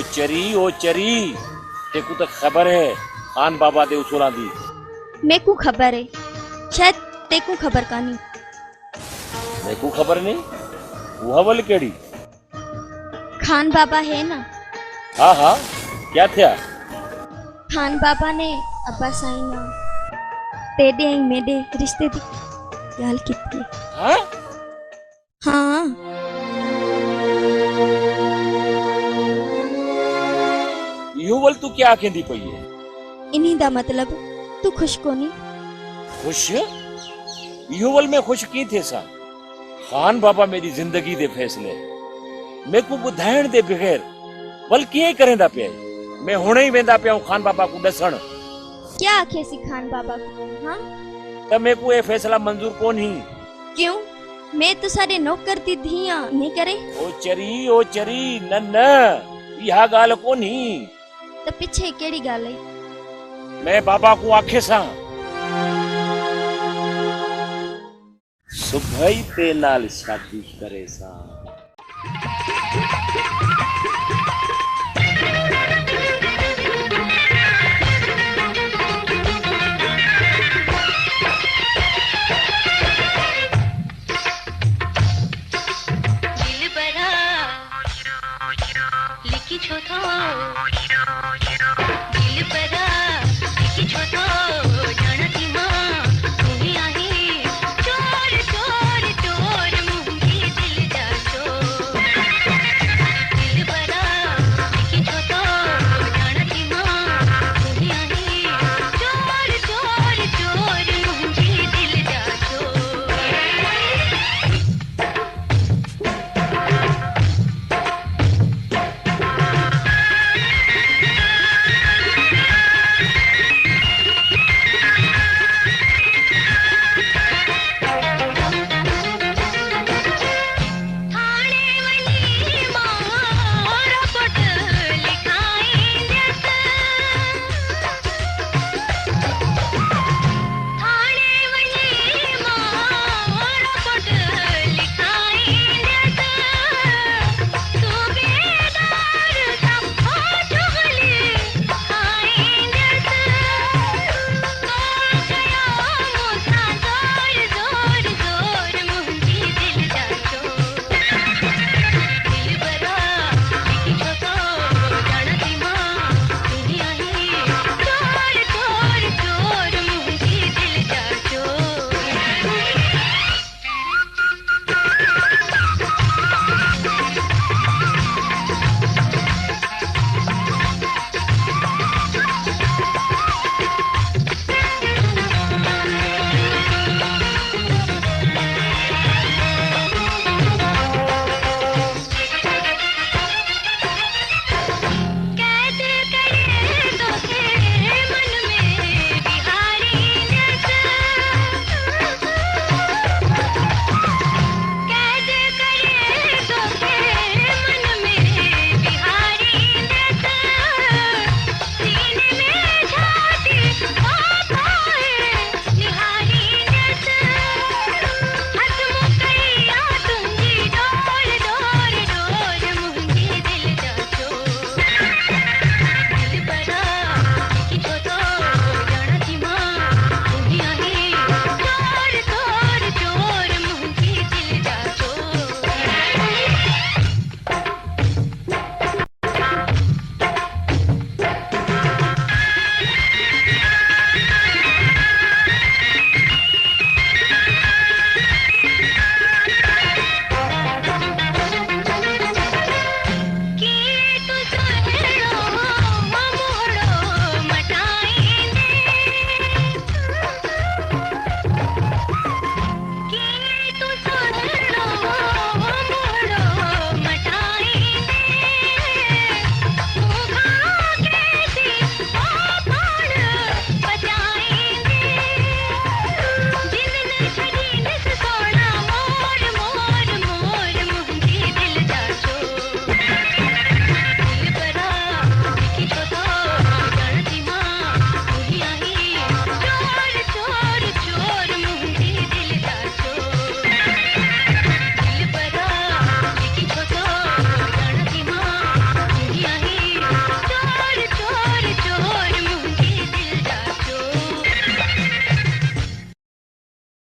ओ चरी तेकू तो खबर है खान बाबा दे उसूलां दी। मेकू खबर है, शायद तेकू खबर कानी। मेकू खबर नहीं, वो हवल केड़ी? खान बाबा है ना? हाँ हाँ, क्या थिया? खान बाबा ने अब्बा साईं ना तेरे ऐं मेरे रिश्ते दी गाल कीती। हाँ हाँ यो वल तू क्या आखेंदी पई है? इन्हीं दा मतलब तू खुश कोनी? खुश? यो वल मैं खुश की थे सा? खान बाबा मेरी जिंदगी दे फैसले मैं को बुधाइण दे बगैर वल किए करेंदा पे। मैं हुणे ही वेंदा पे खान बाबा को दसण। क्या आखे सी खान बाबा को? हाँ तब मैं को ये फैसला मंजूर कोन ही। क्यों? मैं तो सारे नौकर दी धिया नहीं करे। ओ चरी न यह गाल कोन ही। तो पीछे केड़ी गाल है? मैं बाबा को आखे सा सुबह ही ते नाल शादी करे सा। दिलबरा लिखी छो तो दिलबरा